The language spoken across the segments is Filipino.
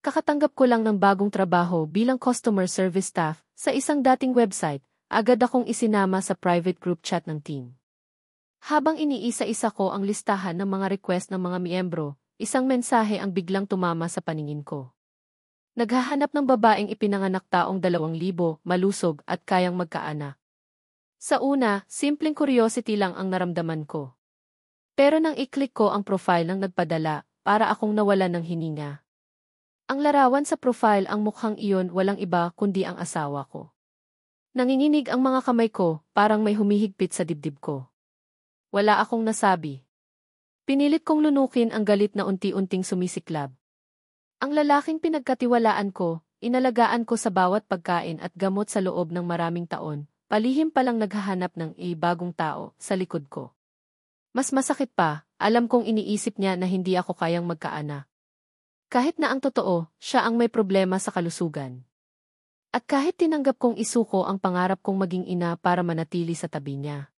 Kakatanggap ko lang ng bagong trabaho bilang customer service staff sa isang dating website, agad akong isinama sa private group chat ng team. Habang iniisa-isa ko ang listahan ng mga request ng mga miyembro, isang mensahe ang biglang tumama sa paningin ko. Naghahanap ng babaeng ipinanganak taong 2,000, malusog at kayang magkaanak. Sa una, simpleng curiosity lang ang naramdaman ko. Pero nang i-click ko ang profile ng nagpadala, para akong nawala ng hininga. Ang larawan sa profile ang mukhang iyon walang iba kundi ang asawa ko. Nanginginig ang mga kamay ko, parang may humihigpit sa dibdib ko. Wala akong nasabi. Pinilit kong lunukin ang galit na unti-unting sumisiklab. Ang lalaking pinagkatiwalaan ko, inalagaan ko sa bawat pagkain at gamot sa loob ng maraming taon, palihim palang naghahanap ng bagong tao sa likod ko. Mas masakit pa, alam kong iniisip niya na hindi ako kayang magkaanak. Kahit na ang totoo, siya ang may problema sa kalusugan. At kahit tinanggap kong isuko ang pangarap kong maging ina para manatili sa tabi niya.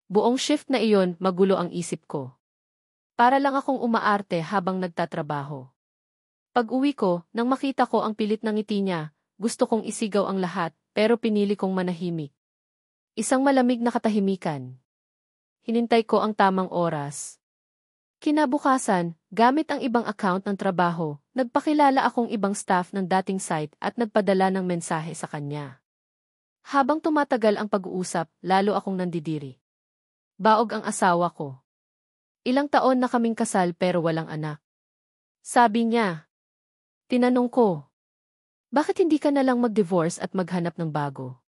Buong shift na iyon, magulo ang isip ko. Para lang akong umaarte habang nagtatrabaho. Pag-uwi ko, nang makita ko ang pilit ng ngiti niya, gusto kong isigaw ang lahat, pero pinili kong manahimik. Isang malamig na katahimikan. Hinintay ko ang tamang oras. Kinabukasan, gamit ang ibang account ng trabaho, nagpakilala akong ibang staff ng dating site at nagpadala ng mensahe sa kanya. Habang tumatagal ang pag-uusap, lalo akong nandidiri. Baog ang asawa ko. Ilang taon na kaming kasal pero walang anak. Sabi niya. Tinanong ko, bakit hindi ka na lang mag-divorce at maghanap ng bago?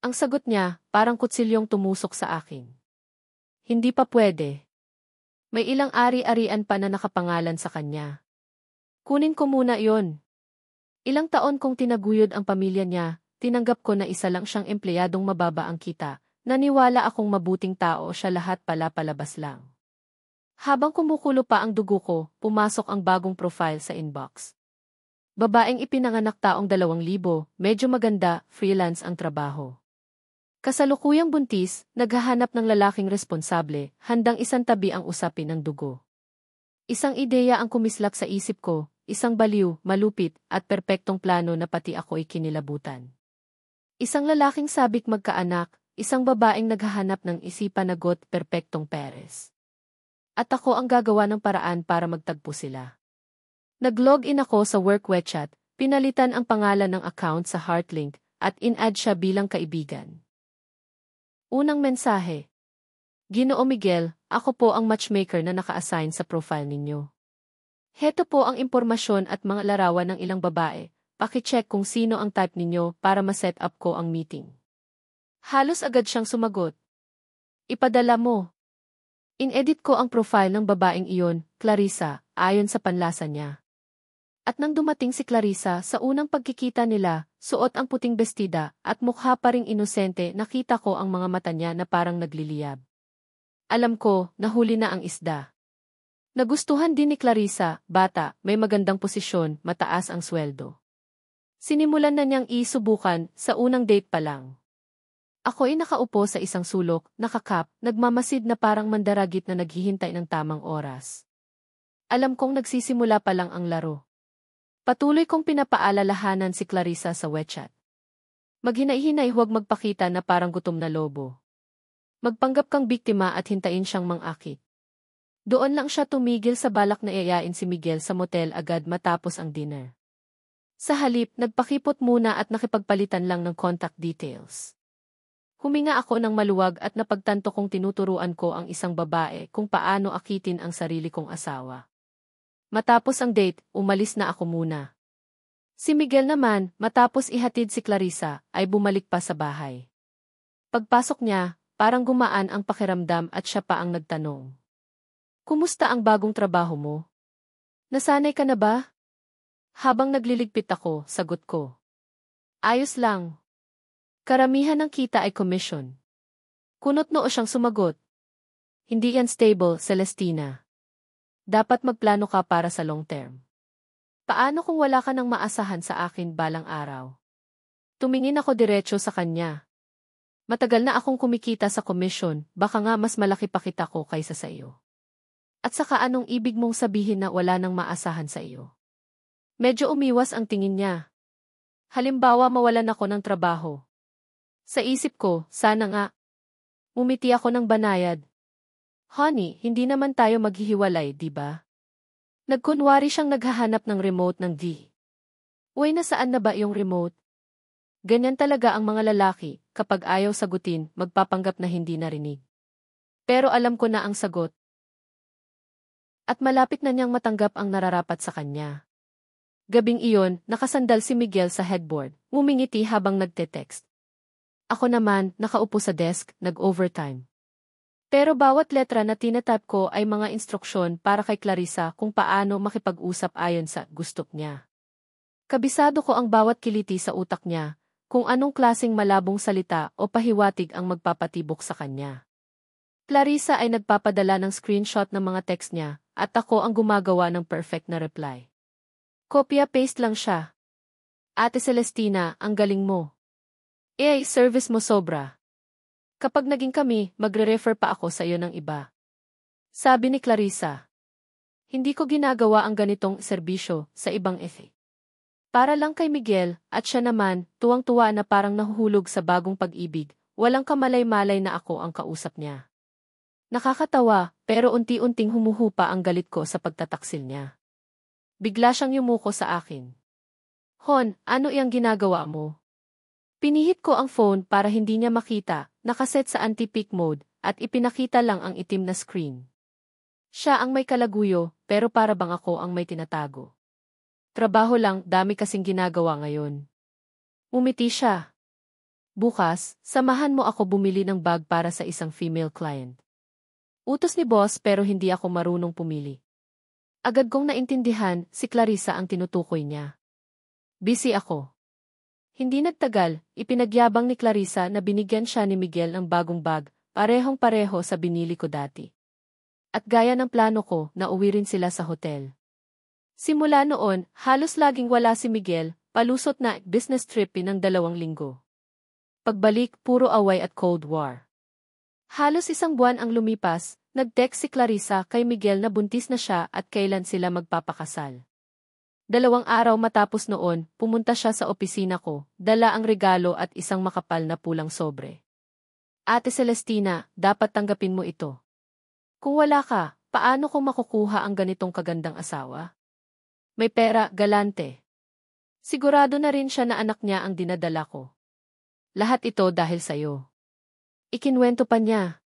Ang sagot niya, parang kutsilyong tumusok sa akin. Hindi pa pwede. May ilang ari-arian pa na nakapangalan sa kanya. Kunin ko muna yon. Ilang taon kong tinaguyod ang pamilya niya, tinanggap ko na isa lang siyang empleyadong mababa ang kita, naniwala akong mabuting tao siya lahat pala palabas lang. Habang kumukulo pa ang dugo ko, pumasok ang bagong profile sa inbox. Babaeng ipinanganak taong 2,000, medyo maganda, freelance ang trabaho. Kasalukuyang buntis, naghahanap ng lalaking responsable, handang isantabi ang usapin ng dugo. Isang ideya ang kumislap sa isip ko, isang baliw, malupit, at perpektong plano na pati ako'y kinilabutan. Isang lalaking sabik magkaanak, isang babaeng naghahanap ng isipan na perpektong peres. At ako ang gagawa ng paraan para magtagpo sila. Nag-login ako sa work WeChat, pinalitan ang pangalan ng account sa Heartlink, at in-add siya bilang kaibigan. Unang mensahe. Ginoo Miguel, ako po ang matchmaker na naka-assign sa profile ninyo. Heto po ang impormasyon at mga larawan ng ilang babae. Paki-check kung sino ang type ninyo para ma-set up ko ang meeting. Halos agad siyang sumagot. Ipadala mo. In-edit ko ang profile ng babaeng iyon, Clarissa, ayon sa panlasa niya. At nang dumating si Clarissa sa unang pagkikita nila, suot ang puting bestida at mukha pa ring inosente, nakita ko ang mga mata niya na parang nagliliyab. Alam ko, nahuli na ang isda. Nagustuhan din ni Clarissa, bata, may magandang posisyon, mataas ang sweldo. Sinimulan na niyang isubukan sa unang date pa lang. Ako'y nakaupo sa isang sulok, nakakap, nagmamasid na parang mandaragit na naghihintay ng tamang oras. Alam kong nagsisimula pa lang ang laro. Patuloy kong pinapaalalahanan si Clarissa sa WeChat. Maghinay-hinay, huwag magpakita na parang gutom na lobo. Magpanggap kang biktima at hintayin siyang mang-akit. Doon lang siya tumigil sa balak na iayain si Miguel sa motel agad matapos ang dinner. Sa halip, nagpakipot muna at nakipagpalitan lang ng contact details. Huminga ako ng maluwag at napagtanto kong tinuturuan ko ang isang babae kung paano akitin ang sarili kong asawa. Matapos ang date, umalis na ako muna. Si Miguel naman, matapos ihatid si Clarissa, ay bumalik pa sa bahay. Pagpasok niya, parang gumaan ang pakiramdam at siya pa ang nagtanong. Kumusta ang bagong trabaho mo? Nasanay ka na ba? Habang nagliligpit ako, sagot ko. Ayos lang. Karamihan ng kita ay commission. Kunot-noo siyang sumagot. Hindi yan stable, Celestina. Dapat magplano ka para sa long term. Paano kung wala ka nang maasahan sa akin balang araw? Tumingin ako diretso sa kanya. Matagal na akong kumikita sa commission, baka nga mas malaki pa kita ko kaysa sa iyo. At saka anong ibig mong sabihin na wala nang maasahan sa iyo? Medyo umiwas ang tingin niya. Halimbawa mawalan ako ng trabaho. Sa isip ko, sana nga. Umiti ako ng banayad. Honey, hindi naman tayo maghihiwalay, di ba? Nagkunwari siyang naghahanap ng remote ng D. Uy, nasaan na ba yung remote? Ganyan talaga ang mga lalaki, kapag ayaw sagutin, magpapanggap na hindi narinig. Pero alam ko na ang sagot. At malapit na niyang matanggap ang nararapat sa kanya. Gabing iyon, nakasandal si Miguel sa headboard, ngumingiti habang nagte-text. Ako naman, nakaupo sa desk, nag-overtime. Pero bawat letra na tinatype ko ay mga instruksyon para kay Clarissa kung paano makipag-usap ayon sa gusto niya. Kabisado ko ang bawat kiliti sa utak niya, kung anong klaseng malabong salita o pahiwatig ang magpapatibok sa kanya. Clarissa ay nagpapadala ng screenshot ng mga text niya, at ako ang gumagawa ng perfect na reply. Kopya-paste lang siya. Ate Celestina, ang galing mo. Service mo sobra. Kapag naging kami, magre-refer pa ako sa iyo ng iba. Sabi ni Clarissa. Hindi ko ginagawa ang ganitong serbisyo sa ibang Para lang kay Miguel, at siya naman, tuwang-tuwa na parang nahuhulog sa bagong pag-ibig, walang kamalay-malay na ako ang kausap niya. Nakakatawa, pero unti-unting humuhupa ang galit ko sa pagtataksil niya. Bigla siyang yumuko sa akin. Hon, ano iyang ginagawa mo? Pinihit ko ang phone para hindi niya makita, nakaset sa anti-peek mode, at ipinakita lang ang itim na screen. Siya ang may kalaguyo, pero para bang ako ang may tinatago. Trabaho lang, dami kasing ginagawa ngayon. Umiti siya. Bukas, samahan mo ako bumili ng bag para sa isang female client. Utos ni boss pero hindi ako marunong pumili. Agad kong naintindihan, si Clarissa ang tinutukoy niya. Busy ako. Hindi nagtagal, ipinagyabang ni Clarissa na binigyan siya ni Miguel ng bagong bag, parehong-pareho sa binili ko dati. At gaya ng plano ko, nauwi rin sila sa hotel. Simula noon, halos laging wala si Miguel, palusot na business trip ng 2 linggo. Pagbalik, puro away at Cold War. Halos 1 buwan ang lumipas, nag-text si Clarissa kay Miguel na buntis na siya at kailan sila magpapakasal. 2 araw matapos noon, pumunta siya sa opisina ko, dala ang regalo at isang makapal na pulang sobre. Ate Celestina, dapat tanggapin mo ito. Kung wala ka, paano ko makukuha ang ganitong kagandang asawa? May pera, galante. Sigurado na rin siya na anak niya ang dinadala ko. Lahat ito dahil sa'yo. Ikinwento pa niya.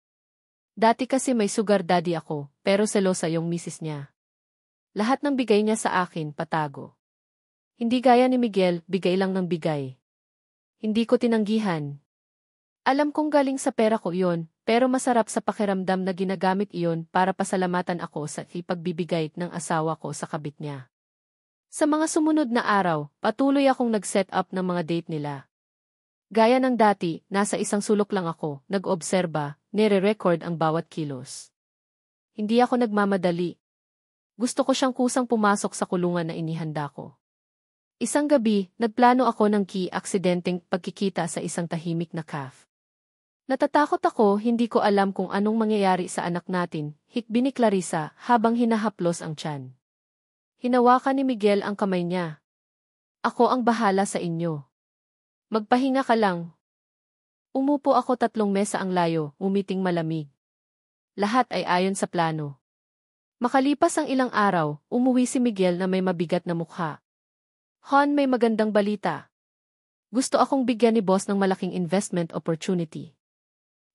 Dati kasi may sugar daddy ako, pero selosa yung misis niya. Lahat ng bigay niya sa akin, patago. Hindi gaya ni Miguel, bigay lang ng bigay. Hindi ko tinanggihan. Alam kong galing sa pera ko iyon, pero masarap sa pakiramdam na ginagamit iyon para pasalamatan ako sa ipagbibigay ng asawa ko sa kabit niya. Sa mga sumunod na araw, patuloy akong nag-set up ng mga date nila. Gaya ng dati, nasa isang sulok lang ako, nag-obserba, nire-record ang bawat kilos. Hindi ako nagmamadali. Gusto ko siyang kusang pumasok sa kulungan na inihanda ko. Isang gabi, nagplano ako ng aksidenteng pagkikita sa isang tahimik na cafe. Natatakot ako, hindi ko alam kung anong mangyayari sa anak natin, hikbi ni Clarissa habang hinahaplos ang tiyan. Hinawakan ni Miguel ang kamay niya. Ako ang bahala sa inyo. Magpahinga ka lang. Umupo ako 3 mesa ang layo, umiting malamig. Lahat ay ayon sa plano. Makalipas ang ilang araw, umuwi si Miguel na may mabigat na mukha. Hon, may magandang balita. Gusto akong bigyan ni boss ng malaking investment opportunity.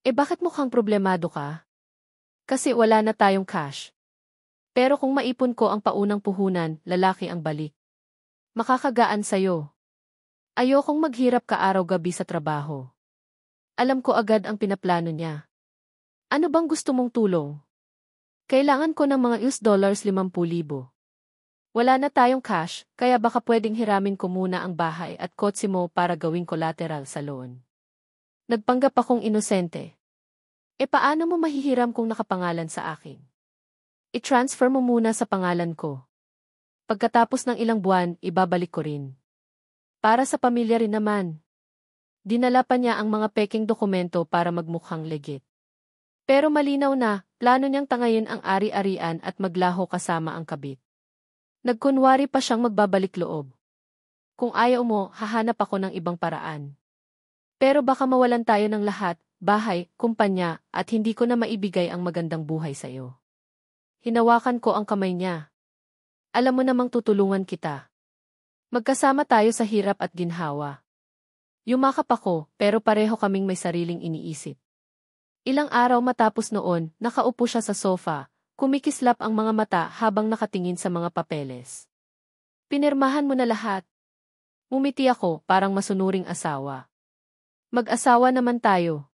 Bakit mukhang problemado ka? Kasi wala na tayong cash. Pero kung maipon ko ang paunang puhunan, lalaki ang balik. Makakagaan sa'yo. Ayokong maghirap ka araw-gabi sa trabaho. Alam ko agad ang pinaplano niya. Ano bang gusto mong tulong? Kailangan ko ng mga $50,000. Wala na tayong cash, kaya baka pwedeng hiramin ko muna ang bahay at kotse mo para gawing collateral sa loan. Nagpanggap akong inosente. Paano mo mahihiram kung nakapangalan sa akin? I-transfer mo muna sa pangalan ko. Pagkatapos ng ilang buwan, ibabalik ko rin. Para sa pamilya rin naman. Dinala pa niya ang mga peking dokumento para magmukhang legit. Pero malinaw na, plano niyang tangayin ang ari-arian at maglaho kasama ang kabit. Nagkunwari pa siyang magbabalik loob. Kung ayaw mo, hahanap ako ng ibang paraan. Pero baka mawalan tayo ng lahat, bahay, kumpanya, at hindi ko na maibigay ang magandang buhay sa'yo. Hinawakan ko ang kamay niya. Alam mo namang tutulungan kita. Magkasama tayo sa hirap at ginhawa. Yumakap ako, pero pareho kaming may sariling iniisip. Ilang araw matapos noon, nakaupo siya sa sofa, kumikislap ang mga mata habang nakatingin sa mga papeles. Pinirmahan mo na lahat. Umiti ako, parang masunuring asawa. Mag-asawa naman tayo.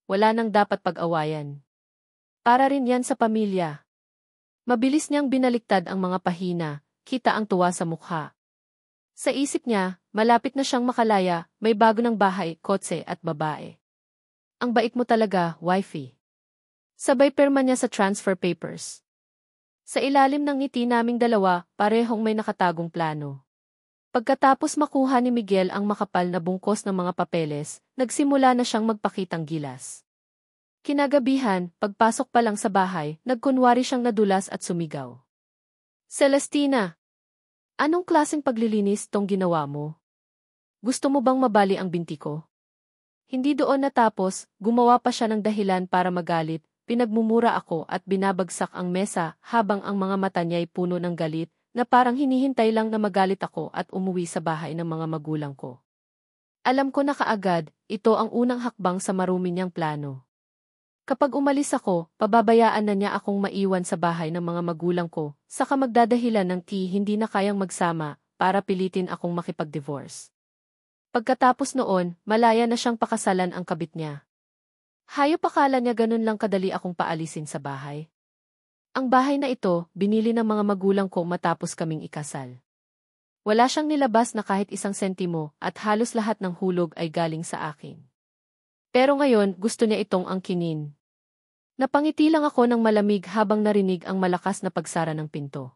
Wala nang dapat pag-awayan. Para rin yan sa pamilya. Mabilis niyang binaliktad ang mga pahina, kita ang tuwa sa mukha. Sa isip niya, malapit na siyang makalaya, may bago ng bahay, kotse at babae. Ang bait mo talaga, wifey. Sabay perma niya sa transfer papers. Sa ilalim ng ngiti naming dalawa, parehong may nakatagong plano. Pagkatapos makuha ni Miguel ang makapal na bungkos ng mga papeles, nagsimula na siyang magpakitang gilas. Kinagabihan, pagpasok pa lang sa bahay, nagkunwari siyang nadulas at sumigaw. Celestina! Anong klaseng paglilinis tong ginawa mo? Gusto mo bang mabali ang binti ko? Hindi doon natapos, gumawa pa siya ng dahilan para magalit, pinagmumura ako at binabagsak ang mesa habang ang mga mata niya'y puno ng galit, na parang hinihintay lang na magalit ako at umuwi sa bahay ng mga magulang ko. Alam ko na kaagad, ito ang unang hakbang sa marumi niyang plano. Kapag umalis ako, pababayaan na niya akong maiwan sa bahay ng mga magulang ko, saka magdadahilan ng hindi na kayang magsama para pilitin akong makipag-divorce. Pagkatapos noon, malaya na siyang pakasalan ang kabit niya. Hayop akala niya ganun lang kadali akong paalisin sa bahay. Ang bahay na ito, binili ng mga magulang ko matapos kaming ikasal. Wala siyang nilabas na kahit isang sentimo at halos lahat ng hulog ay galing sa akin. Pero ngayon, gusto niya itong angkinin. Napangiti lang ako ng malamig habang narinig ang malakas na pagsara ng pinto.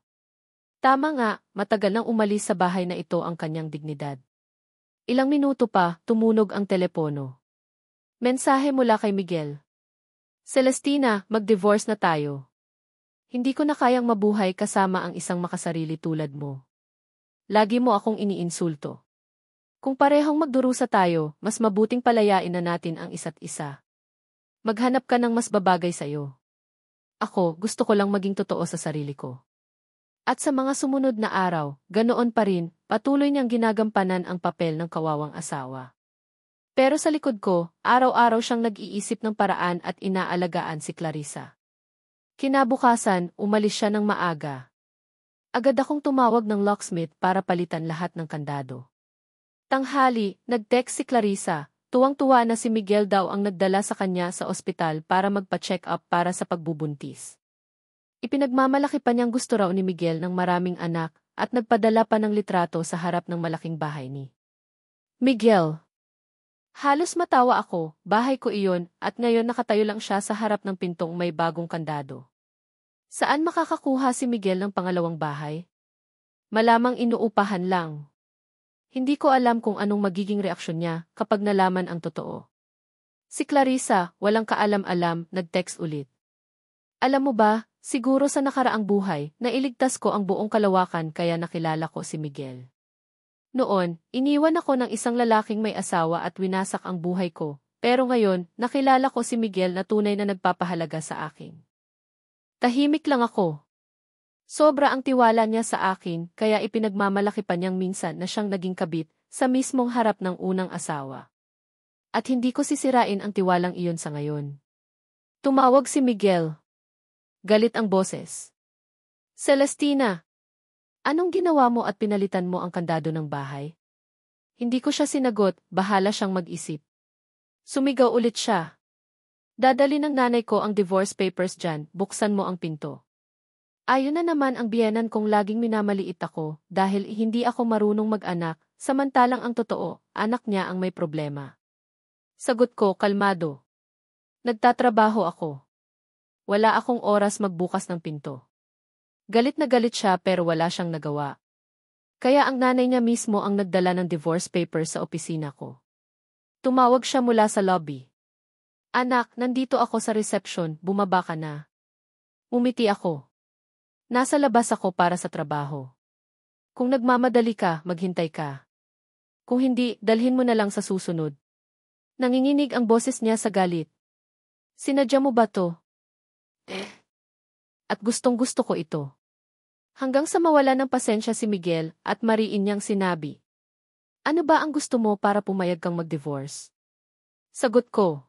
Tama nga, matagal nang umalis sa bahay na ito ang kanyang dignidad. Ilang minuto pa, tumunog ang telepono. Mensahe mula kay Miguel. Celestina, mag-divorce na tayo. Hindi ko na kayang mabuhay kasama ang isang makasarili tulad mo. Lagi mo akong iniinsulto. Kung parehong magdurusa tayo, mas mabuting palayain na natin ang isa't isa. Maghanap ka ng mas babagay sa'yo. Ako, gusto ko lang maging totoo sa sarili ko. At sa mga sumunod na araw, ganoon pa rin, patuloy niyang ginagampanan ang papel ng kawawang asawa. Pero sa likod ko, araw-araw siyang nag-iisip ng paraan at inaalagaan si Clarissa. Kinabukasan, umalis siya ng maaga. Agad akong tumawag ng locksmith para palitan lahat ng kandado. Tanghali, nag-text si Clarissa, tuwang-tuwa na si Miguel daw ang nagdala sa kanya sa ospital para magpa-check up para sa pagbubuntis. Ipinagmamalaki pa niyang gusto raw ni Miguel ng maraming anak at nagpadala pa ng litrato sa harap ng malaking bahay ni Miguel. Halos matawa ako, bahay ko iyon at ngayon nakatayo lang siya sa harap ng pintong may bagong kandado. Saan makakakuha si Miguel ng pangalawang bahay? Malamang inuupahan lang. Hindi ko alam kung anong magiging reaksyon niya kapag nalaman ang totoo. Si Clarissa, walang kaalam-alam, nag-text ulit. Alam mo ba, siguro sa nakaraang buhay, nailigtas ko ang buong kalawakan kaya nakilala ko si Miguel. Noon, iniwan ako ng isang lalaking may asawa at winasak ang buhay ko, pero ngayon, nakilala ko si Miguel na tunay na nagpapahalaga sa akin. Tahimik lang ako. Sobra ang tiwala niya sa akin kaya ipinagmamalaki pa niyang minsan na siyang naging kabit sa mismong harap ng unang asawa. At hindi ko sisirain ang tiwalang iyon sa ngayon. Tumawag si Miguel. Galit ang boses. Celestina, anong ginawa mo at pinalitan mo ang kandado ng bahay? Hindi ko siya sinagot, bahala siyang mag-isip. Sumigaw ulit siya. Dadali ng nanay ko ang divorce papers dyan, buksan mo ang pinto. Ayon na naman ang biyenan kong laging minamaliit ako dahil hindi ako marunong mag-anak, samantalang ang totoo, anak niya ang may problema. Sagot ko, kalmado. Nagtatrabaho ako. Wala akong oras magbukas ng pinto. Galit na galit siya pero wala siyang nagawa. Kaya ang nanay niya mismo ang nagdala ng divorce papers sa opisina ko. Tumawag siya mula sa lobby. Anak, nandito ako sa reception, bumaba ka na. Umiti ako. Nasa labas ako para sa trabaho. Kung nagmamadali ka, maghintay ka. Kung hindi, dalhin mo na lang sa susunod. Nanginginig ang boses niya sa galit. Sinadya mo ba to? At gustong-gusto ko ito. Hanggang sa mawala ng pasensya si Miguel at mariin niyang sinabi. Ano ba ang gusto mo para pumayag kang mag-divorce? Sagot ko.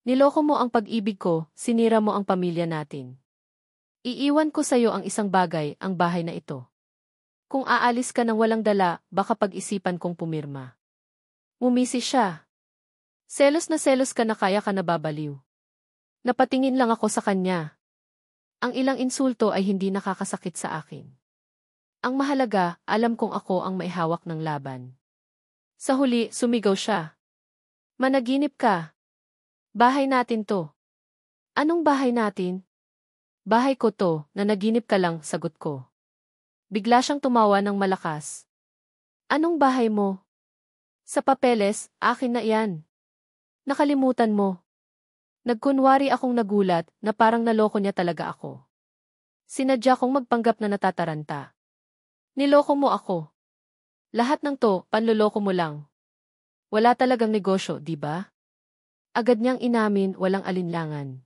Niloko mo ang pag-ibig ko, sinira mo ang pamilya natin. Iiwan ko sa'yo ang isang bagay, ang bahay na ito. Kung aalis ka ng walang dala, baka pag-isipan kong pumirma. Umisi siya. Selos na selos ka na kaya ka nababaliw. Napatingin lang ako sa kanya. Ang ilang insulto ay hindi nakakasakit sa akin. Ang mahalaga, alam kong ako ang maihawak ng laban. Sa huli, sumigaw siya. Managinip ka. Bahay natin to. Anong bahay natin? Bahay ko to, nanaginip ka lang, sagot ko. Bigla siyang tumawa ng malakas. Anong bahay mo? Sa papeles, akin na iyan. Nakalimutan mo. Nagkunwari akong nagulat na parang naloko niya talaga ako. Sinadya kong magpanggap na natataranta. Niloko mo ako. Lahat ng to, panloloko mo lang. Wala talagang negosyo, di ba? Agad niyang inamin, walang alinlangan.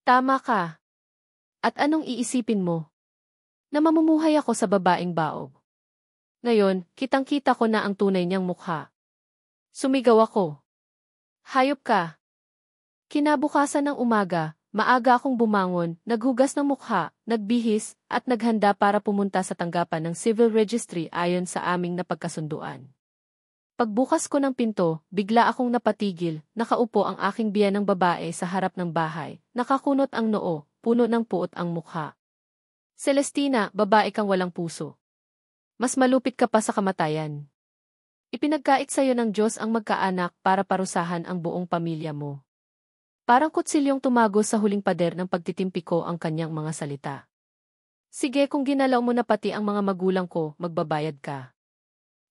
Tama ka. At anong iisipin mo? Na mamumuhay ako sa babaeng baog. Ngayon, kitang-kita ko na ang tunay niyang mukha. Sumigaw ako. Hayop ka. Kinabukasan ng umaga, maaga akong bumangon, naghugas ng mukha, nagbihis, at naghanda para pumunta sa tanggapan ng civil registry ayon sa aming napagkasunduan. Pagbukas ko ng pinto, bigla akong napatigil, nakaupo ang aking biyanang babae sa harap ng bahay, nakakunot ang noo, puno ng puot ang mukha. Celestina, babae kang walang puso. Mas malupit ka pa sa kamatayan. Ipinagkait sa'yo ng Diyos ang magkaanak para parusahan ang buong pamilya mo. Parang kutsilyong tumagos sa huling pader ng pagtitimpi ko ang kanyang mga salita. Sige, kung ginalaw mo na pati ang mga magulang ko, magbabayad ka.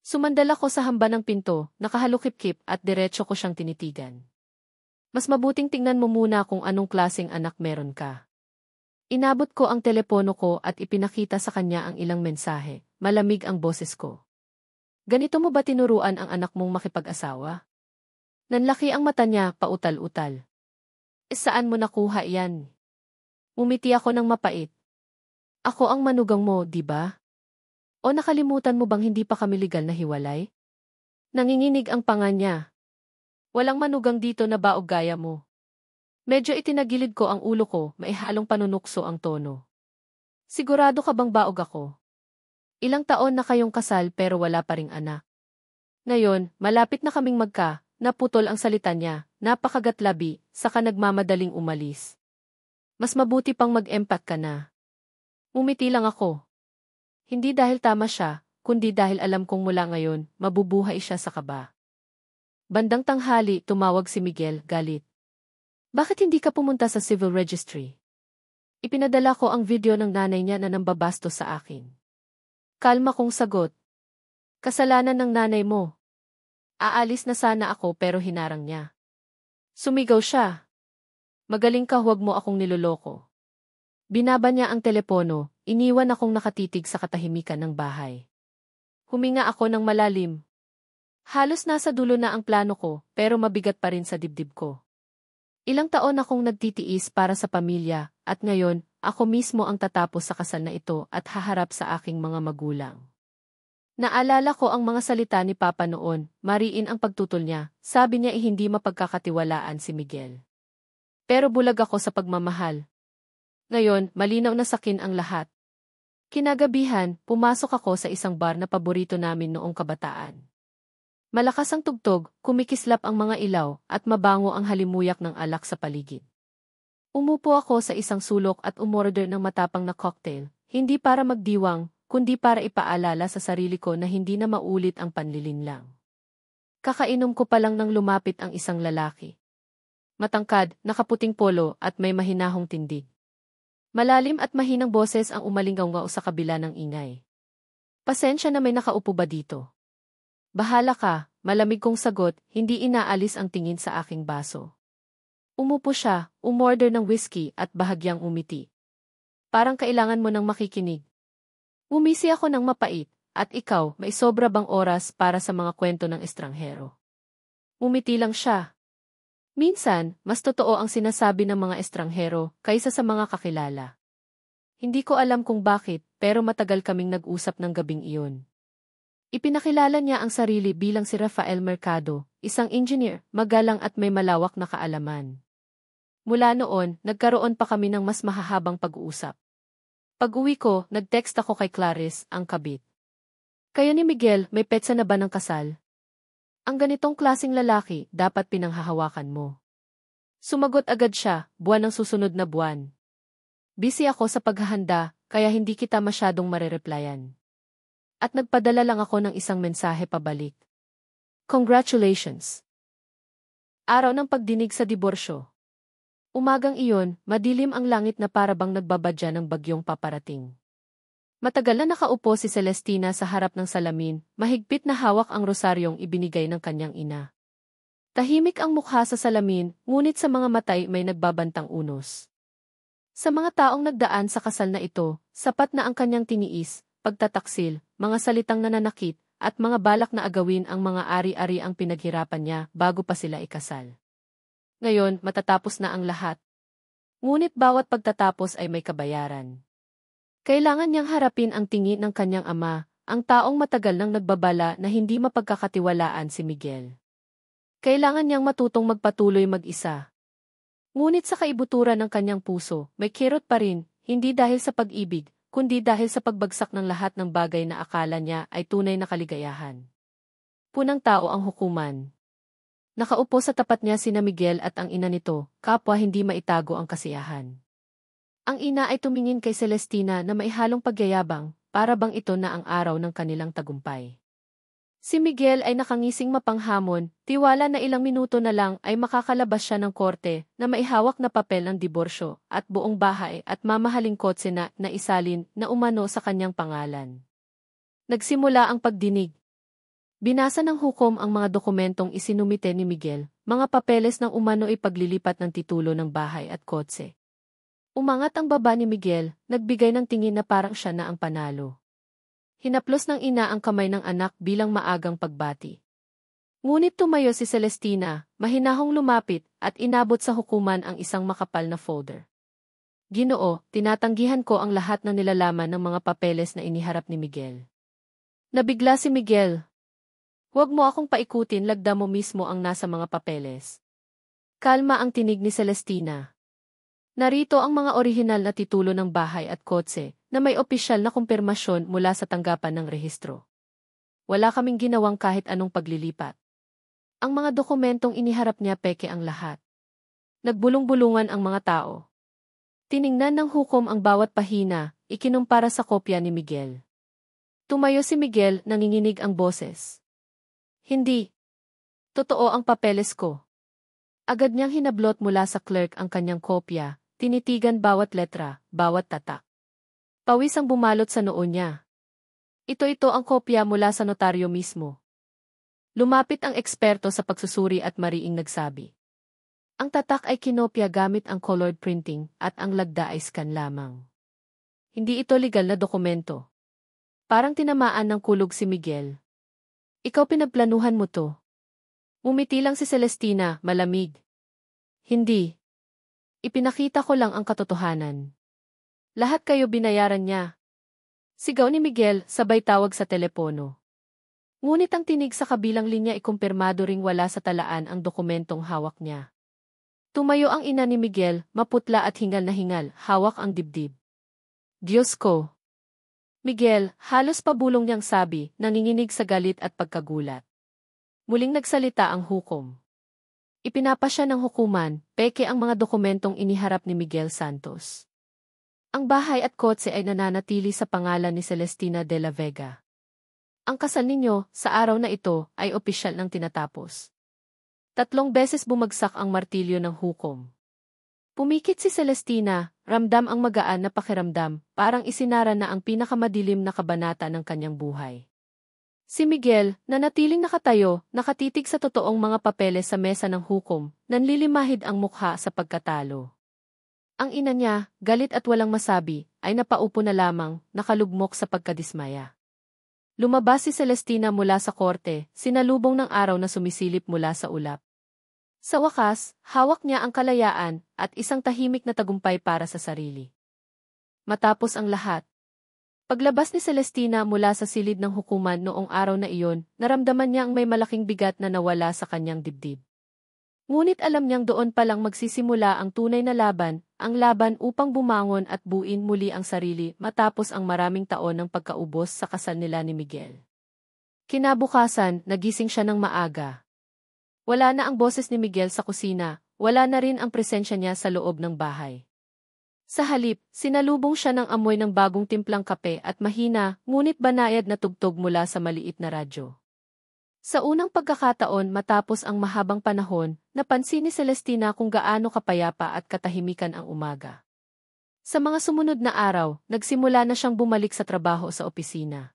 Sumandal ako sa hamba ng pinto, nakahalukip-kip at diretso ko siyang tinitigan. Mas mabuting tingnan mo muna kung anong klaseng anak meron ka. Inabot ko ang telepono ko at ipinakita sa kanya ang ilang mensahe. Malamig ang boses ko. Ganito mo ba tinuruan ang anak mong makipag-asawa? Nanlaki ang mata niya, pautal-utal. Saan mo nakuha yan? Umiti ako ng mapait. Ako ang manugang mo, di ba? O nakalimutan mo bang hindi pa kami legal na hiwalay? Nanginginig ang panga niya. Walang manugang dito na baog gaya mo. Medyo itinagilid ko ang ulo ko, maihalong panunukso ang tono. Sigurado ka bang baog ako? Ilang taon na kayong kasal pero wala pa ring anak. Ngayon, malapit na kaming naputol ang salita niya, napakagatlabi, saka nagmamadaling umalis. Mas mabuti pang mag-empath ka na. Umiti lang ako. Hindi dahil tama siya, kundi dahil alam kong mula ngayon, mabubuhay siya sa kaba. Bandang tanghali, tumawag si Miguel, galit. Bakit hindi ka pumunta sa civil registry? Ipinadala ko ang video ng nanay niya na nambabastos sa akin. Kalma kong sagot. Kasalanan ng nanay mo. Aalis na sana ako pero hinarang niya. Sumigaw siya. Magaling ka, huwag mo akong niloloko. Binaba niya ang telepono, iniwan akong nakatitig sa katahimikan ng bahay. Huminga ako ng malalim. Halos nasa dulo na ang plano ko, pero mabigat pa rin sa dibdib ko. Ilang taon akong nagtitiis para sa pamilya, at ngayon, ako mismo ang tatapos sa kasal na ito at haharap sa aking mga magulang. Naalala ko ang mga salita ni Papa noon, mariin ang pagtutol niya, sabi niya hindi mapagkakatiwalaan si Miguel. Pero bulag ako sa pagmamahal. Ngayon, malinaw na sakin ang lahat. Kinagabihan, pumasok ako sa isang bar na paborito namin noong kabataan. Malakas ang tugtog, kumikislap ang mga ilaw, at mabango ang halimuyak ng alak sa paligid. Umupo ako sa isang sulok at umorder ng matapang na cocktail, hindi para magdiwang, kundi para ipaalala sa sarili ko na hindi na maulit ang panlilinlang. Kakainom ko pa lang nang lumapit ang isang lalaki. Matangkad, nakaputing polo at may mahinahong tindig. Malalim at mahinang boses ang umalingaw sa kabila ng ingay. Pasensya na may nakaupo ba dito? Bahala ka, malamig kong sagot, hindi inaalis ang tingin sa aking baso. Umupo siya, umorder ng whiskey at bahagyang umiti. Parang kailangan mo nang makikinig. Umisi ako ng mapait, at ikaw, may sobra bang oras para sa mga kwento ng estranghero? Umiti lang siya. Minsan, mas totoo ang sinasabi ng mga estranghero kaysa sa mga kakilala. Hindi ko alam kung bakit, pero matagal kaming nag-usap ng gabing iyon. Ipinakilala niya ang sarili bilang si Rafael Mercado, isang engineer, magalang at may malawak na kaalaman. Mula noon, nagkaroon pa kami ng mas mahahabang pag-uusap. Pag-uwi ko, nag-text ako kay Clarice, ang kabit. Kaya ni Miguel, may petsa na ba ng kasal? Ang ganitong klasing lalaki, dapat pinanghahawakan mo. Sumagot agad siya, buwan ng susunod na buwan. Busy ako sa paghahanda, kaya hindi kita masyadong marereplyan. At nagpadala lang ako ng isang mensahe pabalik. Congratulations! Araw ng pagdinig sa diborsyo. Umagang iyon, madilim ang langit na parabang nagbabadya ng bagyong paparating. Matagal na nakaupo si Celestina sa harap ng salamin, mahigpit na hawak ang rosaryong ibinigay ng kanyang ina. Tahimik ang mukha sa salamin, ngunit sa mga matay may nagbabantang unos. Sa mga taong nagdaan sa kasal na ito, sapat na ang kanyang tiniis, pagtataksil, mga salitang nananakit, at mga balak na agawin ang mga ari-ari ang pinaghirapan niya bago pa sila ikasal. Ngayon, matatapos na ang lahat. Ngunit bawat pagtatapos ay may kabayaran. Kailangan niyang harapin ang tingin ng kanyang ama, ang taong matagal nang nagbabala na hindi mapagkakatiwalaan si Miguel. Kailangan niyang matutong magpatuloy mag-isa. Ngunit sa kaibuturan ng kanyang puso, may kirot pa rin, hindi dahil sa pag-ibig, kundi dahil sa pagbagsak ng lahat ng bagay na akala niya ay tunay na kaligayahan. Punang tao ang hukuman. Nakaupo sa tapat niya sina Miguel at ang ina nito, kapwa hindi maitago ang kasiyahan. Ang ina ay tumingin kay Celestina na maihalong pagyayabang, para bang ito na ang araw ng kanilang tagumpay. Si Miguel ay nakangising mapanghamon, tiwala na ilang minuto na lang ay makakalabas siya ng korte na maihawak na papel ng diborsyo at buong bahay at mamahaling kotse na isalin na umano sa kanyang pangalan. Nagsimula ang pagdinig. Binasa ng hukom ang mga dokumentong isinumite ni Miguel, mga papeles ng umano ipaglilipat ng titulo ng bahay at kotse. Umangat ang baba ni Miguel, nagbigay ng tingin na parang siya na ang panalo. Hinaplos ng ina ang kamay ng anak bilang maagang pagbati. Ngunit tumayo si Celestina, mahinahong lumapit, at inabot sa hukuman ang isang makapal na folder. Ginoo, tinatanggihan ko ang lahat ng nilalaman ng mga papeles na iniharap ni Miguel. Nabigla si Miguel. Huwag mo akong paikutin, lagda mo mismo ang nasa mga papeles. Kalma ang tinig ni Celestina. Narito ang mga orihinal na titulo ng bahay at kotse, na may opisyal na kumpirmasyon mula sa tanggapan ng rehistro. Wala kaming ginawang kahit anong paglilipat. Ang mga dokumentong iniharap niya peke ang lahat. Nagbulong-bulungan ang mga tao. Tiningnan ng hukom ang bawat pahina, ikinumpara sa kopya ni Miguel. Tumayo si Miguel, nanginginig ang boses. Hindi. Totoo ang papeles ko. Agad niyang hinablot mula sa clerk ang kanyang kopya, tinitigan bawat letra, bawat tatak. Pawis ang bumalot sa noo niya. Ito ang kopya mula sa notaryo mismo. Lumapit ang eksperto sa pagsusuri at mariing nagsabi. Ang tatak ay kinopya gamit ang colored printing at ang lagda ay scan lamang. Hindi ito legal na dokumento. Parang tinamaan ng kulog si Miguel. Ikaw pinagplanuhan mo to. Umiti lang si Celestina, malamig. Hindi. Ipinakita ko lang ang katotohanan. Lahat kayo binayaran niya. Sigaw ni Miguel, sabay tawag sa telepono. Ngunit ang tinig sa kabilang linya ay kumpirmado ring wala sa talaan ang dokumentong hawak niya. Tumayo ang ina ni Miguel, maputla at hingal na hingal, hawak ang dibdib. Diyos ko! Miguel, halos pabulong niyang sabi, nanginginig sa galit at pagkagulat. Muling nagsalita ang hukom. Ipinapasya ng hukuman, peke ang mga dokumentong iniharap ni Miguel Santos. Ang bahay at kotse ay nananatili sa pangalan ni Celestina de la Vega. Ang kasal ninyo, sa araw na ito, ay opisyal nang tinatapos. 3 beses bumagsak ang martilyo ng hukom. Pumikit si Celestina, ramdam ang magaan na pakiramdam, parang isinara na ang pinakamadilim na kabanata ng kanyang buhay. Si Miguel, nanatiling nakatayo, nakatitig sa totoong mga papeles sa mesa ng hukom, nanlilimahid ang mukha sa pagkatalo. Ang ina niya, galit at walang masabi, ay napaupo na lamang, nakalugmok sa pagkadismaya. Lumabas si Celestina mula sa korte, sinalubong ng araw na sumisilip mula sa ulap. Sa wakas, hawak niya ang kalayaan at isang tahimik na tagumpay para sa sarili. Matapos ang lahat, paglabas ni Celestina mula sa silid ng hukuman noong araw na iyon, naramdaman niya ang may malaking bigat na nawala sa kanyang dibdib. Ngunit alam niyang doon palang magsisimula ang tunay na laban, ang laban upang bumangon at buuin muli ang sarili matapos ang maraming taon ng pagkaubos sa kasal nila ni Miguel. Kinabukasan, nagising siya ng maaga. Wala na ang boses ni Miguel sa kusina, wala na rin ang presensya niya sa loob ng bahay. Sa halip, sinalubong siya ng amoy ng bagong timplang kape at mahina, ngunit banayad na tugtog mula sa maliit na radyo. Sa unang pagkakataon matapos ang mahabang panahon, napansin ni Celestina kung gaano kapayapa at katahimikan ang umaga. Sa mga sumunod na araw, nagsimula na siyang bumalik sa trabaho sa opisina.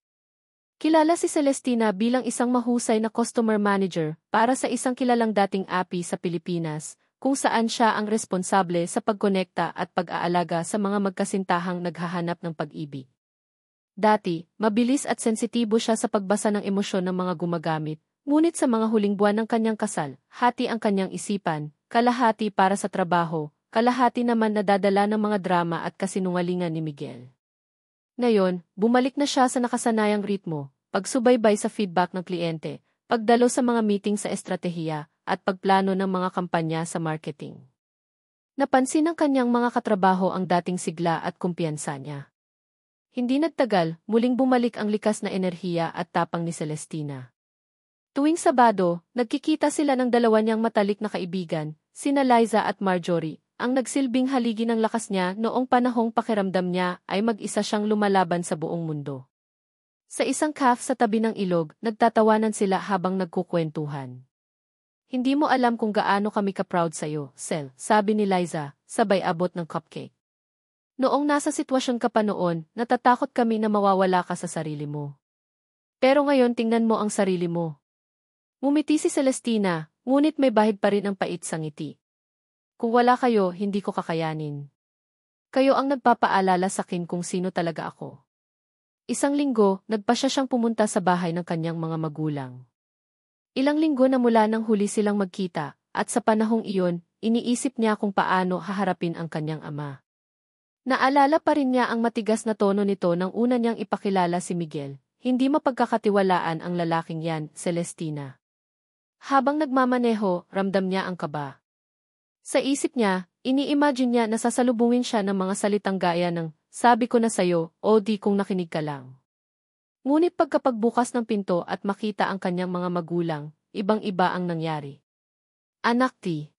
Kilala si Celestina bilang isang mahusay na customer manager para sa isang kilalang dating api sa Pilipinas, kung saan siya ang responsable sa pagkonekta at pag-aalaga sa mga magkasintahang naghahanap ng pag-ibig. Dati, mabilis at sensitibo siya sa pagbasa ng emosyon ng mga gumagamit, ngunit sa mga huling buwan ng kanyang kasal, hati ang kanyang isipan, kalahati para sa trabaho, kalahati naman nadadala ng mga drama at kasinungalingan ni Miguel. Ngayon, bumalik na siya sa nakasanayang ritmo, pagsubaybay sa feedback ng kliyente, pagdalo sa mga meeting sa estratehiya, at pagplano ng mga kampanya sa marketing. Napansin ng kanyang mga katrabaho ang dating sigla at kumpiyansa niya. Hindi nagtagal, muling bumalik ang likas na enerhiya at tapang ni Celestina. Tuwing Sabado, nagkikita sila ng dalawa niyang matalik na kaibigan, sina Liza at Marjorie, ang nagsilbing haligi ng lakas niya noong panahong pakiramdam niya ay mag-isa siyang lumalaban sa buong mundo. Sa isang cafe sa tabi ng ilog, nagtatawanan sila habang nagkukwentuhan. Hindi mo alam kung gaano kami ka-proud sa'yo, Cel, sabi ni Liza, sabay abot ng cupcake. Noong nasa sitwasyon ka pa noon, natatakot kami na mawawala ka sa sarili mo. Pero ngayon tingnan mo ang sarili mo. Ngumiti si Celestina, ngunit may bahid pa rin ang pait sa ngiti. Kung wala kayo, hindi ko kakayanin. Kayo ang nagpapaalala sa akin kung sino talaga ako. Isang linggo, nagpasya siyang pumunta sa bahay ng kanyang mga magulang. Ilang linggo na mula nang huli silang magkita, at sa panahong iyon, iniisip niya kung paano haharapin ang kanyang ama. Naalala pa rin niya ang matigas na tono nito nang una niyang ipakilala si Miguel, hindi mapagkakatiwalaan ang lalaking yan, Celestina. Habang nagmamaneho, ramdam niya ang kaba. Sa isip niya, ini-imagine niya na sasalubungin siya ng mga salitang gaya ng, sabi ko na sayo, o di kung nakinig ka lang. Ngunit pagkapagbukas ng pinto at makita ang kanyang mga magulang, ibang-iba ang nangyari. Anak ti.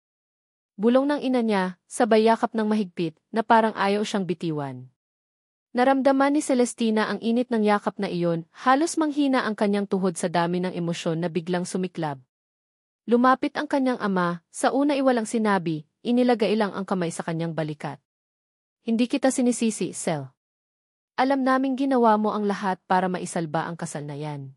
Bulong ng ina niya, sabay yakap ng mahigpit, na parang ayaw siyang bitiwan. Naramdaman ni Celestina ang init ng yakap na iyon, halos manghina ang kanyang tuhod sa dami ng emosyon na biglang sumiklab. Lumapit ang kanyang ama, sa una iwalang sinabi, inilagay lang ang kamay sa kanyang balikat. Hindi kita sinisisi, Cel. Alam naming ginawa mo ang lahat para maisalba ang kasal na yan.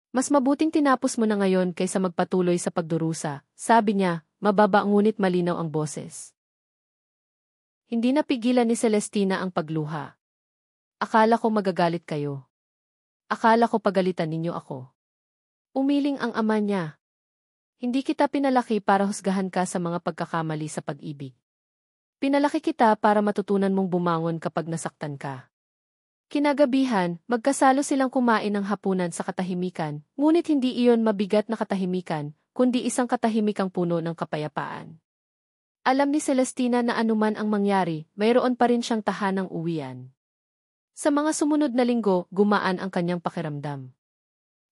Mas mabuting tinapos mo na ngayon kaysa magpatuloy sa pagdurusa, sabi niya, mababa ngunit malinaw ang boses. Hindi napigilan ni Celestina ang pagluha. Akala ko magagalit kayo. Akala ko pagalitan ninyo ako. Umiling ang ama niya. Hindi kita pinalaki para husgahan ka sa mga pagkakamali sa pag-ibig. Pinalaki kita para matutunan mong bumangon kapag nasaktan ka. Kinagabihan, magkasalo silang kumain ng hapunan sa katahimikan, ngunit hindi iyon mabigat na katahimikan, kundi isang katahimikang puno ng kapayapaan. Alam ni Celestina na anuman ang mangyari, mayroon pa rin siyang tahanang uwian. Sa mga sumunod na linggo, gumaan ang kanyang pakiramdam.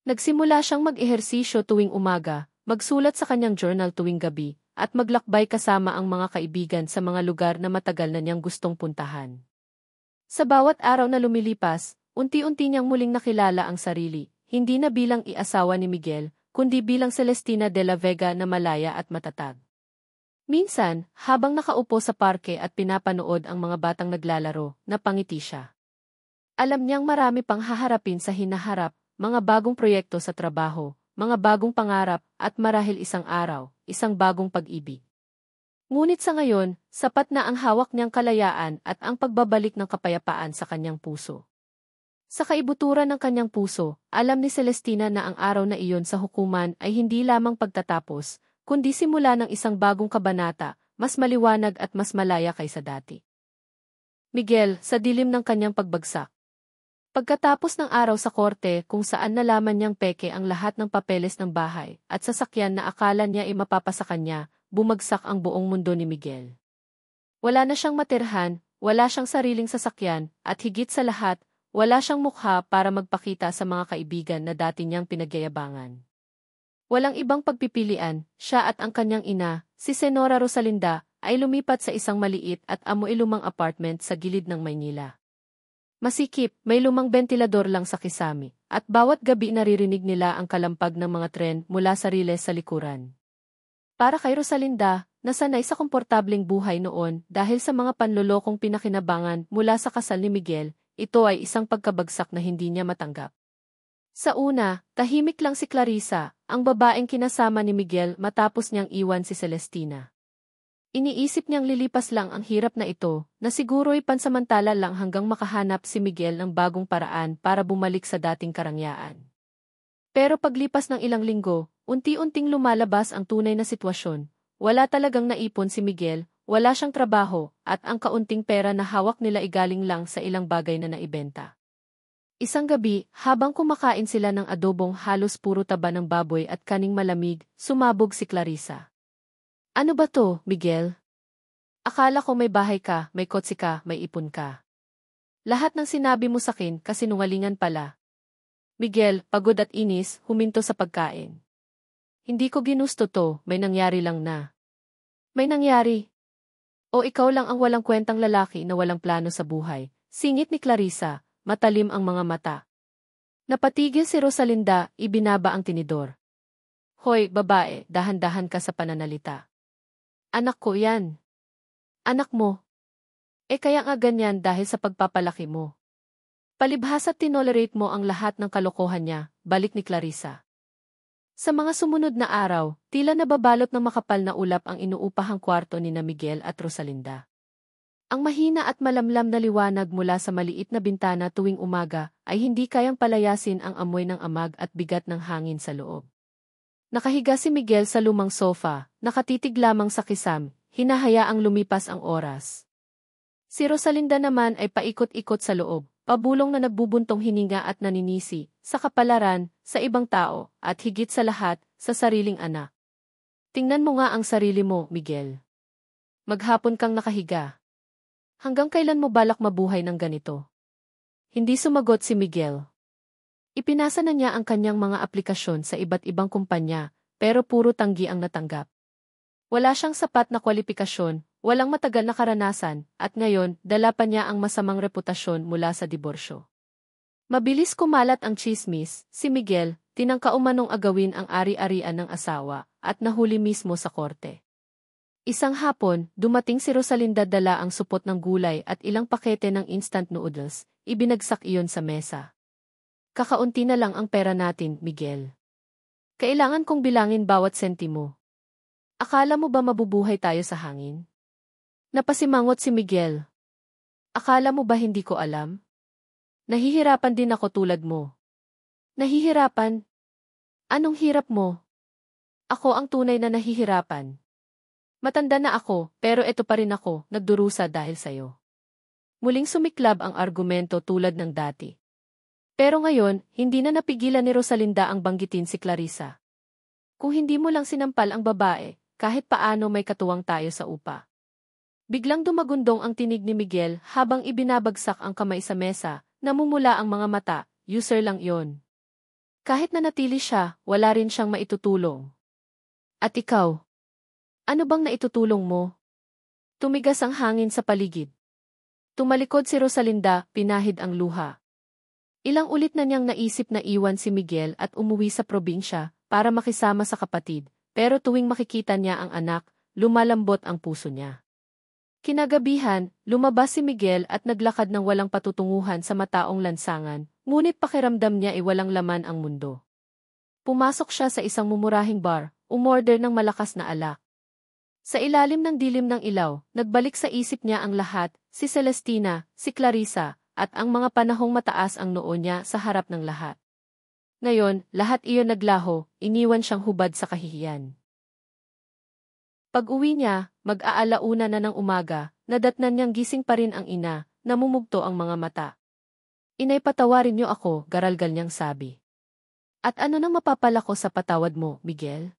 Nagsimula siyang mag-ehersisyo tuwing umaga, magsulat sa kanyang journal tuwing gabi, at maglakbay kasama ang mga kaibigan sa mga lugar na matagal na niyang gustong puntahan. Sa bawat araw na lumilipas, unti-unti niyang muling nakilala ang sarili, hindi na bilang i-asawa ni Miguel, kundi bilang Celestina de la Vega na malaya at matatag. Minsan, habang nakaupo sa parke at pinapanood ang mga batang naglalaro, napangiti siya. Alam niyang marami pang haharapin sa hinaharap, mga bagong proyekto sa trabaho, mga bagong pangarap, at marahil isang araw, isang bagong pag-ibig. Ngunit sa ngayon, sapat na ang hawak niyang kalayaan at ang pagbabalik ng kapayapaan sa kanyang puso. Sa kaibuturan ng kanyang puso, alam ni Celestina na ang araw na iyon sa hukuman ay hindi lamang pagtatapos, kundi simula ng isang bagong kabanata, mas maliwanag at mas malaya kaysa dati. Miguel, sa dilim ng kanyang pagbagsak. Pagkatapos ng araw sa korte kung saan nalaman niyang peke ang lahat ng papeles ng bahay at sasakyan na akala niya ay mapapasa kanya, bumagsak ang buong mundo ni Miguel. Wala na siyang matirhan, wala siyang sariling sasakyan, at higit sa lahat, wala siyang mukha para magpakita sa mga kaibigan na dati niyang pinagyayabangan. Walang ibang pagpipilian, siya at ang kanyang ina, si Senora Rosalinda, ay lumipat sa isang maliit at amoy-lumang apartment sa gilid ng Maynila. Masikip, may lumang bentilador lang sa kisame, at bawat gabi naririnig nila ang kalampag ng mga tren mula sa riles sa likuran. Para kay Rosalinda, nasanay sa komportableng buhay noon dahil sa mga panlolokong pinakinabangan mula sa kasal ni Miguel, ito ay isang pagkabagsak na hindi niya matanggap. Sa una, tahimik lang si Clarissa, ang babaeng kinasama ni Miguel matapos niyang iwan si Celestina. Iniisip niyang lilipas lang ang hirap na ito, na siguro'y pansamantala lang hanggang makahanap si Miguel ng bagong paraan para bumalik sa dating karangyaan. Pero paglipas ng ilang linggo, unti-unting lumalabas ang tunay na sitwasyon. Wala talagang naipon si Miguel, wala siyang trabaho, at ang kaunting pera na hawak nila igaling lang sa ilang bagay na naibenta. Isang gabi, habang kumakain sila ng adobong halos puro taba ng baboy at kaning malamig, sumabog si Clarissa. Ano ba to, Miguel? Akala ko may bahay ka, may kotse ka, may ipon ka. Lahat ng sinabi mo sakin kasinungalingan pala. Miguel, pagod at inis, huminto sa pagkain. Hindi ko ginusto to, may nangyari lang na. May nangyari? O ikaw lang ang walang kwentang lalaki na walang plano sa buhay, singit ni Clarissa, matalim ang mga mata. Napatigil si Rosalinda, ibinaba ang tinidor. Hoy, babae, dahan-dahan ka sa pananalita. Anak ko yan. Anak mo. Kaya nga ganyan dahil sa pagpapalaki mo. Palibhasa tinolerate mo ang lahat ng kalokohan niya, balik ni Clarissa. Sa mga sumunod na araw, tila nababalot ng makapal na ulap ang inuupahang kwarto ni na Miguel at Rosalinda. Ang mahina at malamlam na liwanag mula sa maliit na bintana tuwing umaga ay hindi kayang palayasin ang amoy ng amag at bigat ng hangin sa loob. Nakahiga si Miguel sa lumang sofa, nakatitig lamang sa kisam, hinahayaang lumipas ang oras. Si Rosalinda naman ay paikot-ikot sa loob, pabulong na nagbubuntong hininga at naninisi, sa kapalaran, sa ibang tao, at higit sa lahat, sa sariling anak. Tingnan mo nga ang sarili mo, Miguel. Maghapon kang nakahiga. Hanggang kailan mo balak mabuhay ng ganito? Hindi sumagot si Miguel. Ipinasa na niya ang kanyang mga aplikasyon sa iba't ibang kumpanya, pero puro tanggi ang natanggap. Wala siyang sapat na kwalifikasyon, walang matagal na karanasan, at ngayon, dala pa niya ang masamang reputasyon mula sa diborsyo. Mabilis kumalat ang tsismis, si Miguel, tinangka umanong agawin ang ari-arian ng asawa, at nahuli mismo sa korte. Isang hapon, dumating si Rosalinda dala ang supot ng gulay at ilang pakete ng instant noodles, ibinagsak iyon sa mesa. Kakaunti na lang ang pera natin, Miguel. Kailangan kong bilangin bawat sentimo. Akala mo ba mabubuhay tayo sa hangin? Napasimangot si Miguel. Akala mo ba hindi ko alam? Nahihirapan din ako tulad mo. Nahihirapan? Anong hirap mo? Ako ang tunay na nahihirapan. Matanda na ako, pero eto pa rin ako, nagdurusa dahil sayo. Muling sumiklab ang argumento tulad ng dati. Pero ngayon, hindi na napigilan ni Rosalinda ang banggitin si Clarissa. Kung hindi mo lang sinampal ang babae, kahit paano may katuwang tayo sa upa. Biglang dumagundong ang tinig ni Miguel habang ibinabagsak ang kamay sa mesa, namumula ang mga mata, user lang yon. Kahit nanatili siya, wala rin siyang maitutulong. At ikaw? Ano bang naitutulong mo? Tumigas ang hangin sa paligid. Tumalikod si Rosalinda, pinahid ang luha. Ilang ulit na niyang naisip na iwan si Miguel at umuwi sa probinsya para makisama sa kapatid, pero tuwing makikita niya ang anak, lumalambot ang puso niya. Kinagabihan, lumabas si Miguel at naglakad ng walang patutunguhan sa mataong lansangan, ngunit pakiramdam niya ay walang laman ang mundo. Pumasok siya sa isang mumurahing bar, umorder ng malakas na alak. Sa ilalim ng dilim ng ilaw, nagbalik sa isip niya ang lahat, si Celestina, si Clarissa, at ang mga panahong mataas ang noo niya sa harap ng lahat. Ngayon, lahat iyon naglaho, iniwan siyang hubad sa kahihiyan. Pag-uwi niya, mag-aalauna na ng umaga, nadatnan niyang gising pa rin ang ina, namumugto ang mga mata. Inay, patawarin niyo ako, garalgal niyang sabi. At ano nang mapapala ko sa patawad mo, Miguel?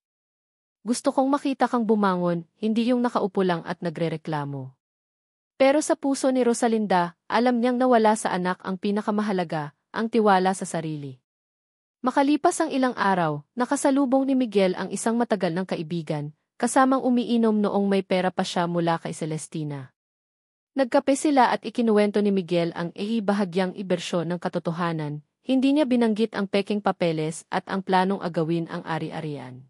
Gusto kong makita kang bumangon, hindi yung nakaupo lang at nagrereklamo. Pero sa puso ni Rosalinda, alam niyang nawala sa anak ang pinakamahalaga, ang tiwala sa sarili. Makalipas ang ilang araw, nakasalubong ni Miguel ang isang matagal ng kaibigan, kasamang umiinom noong may pera pa siya mula kay Celestina. Nagkape sila at ikinuwento ni Miguel ang bahagyang ibersyon ng katotohanan, hindi niya binanggit ang peking papeles at ang planong agawin ang ari-arian.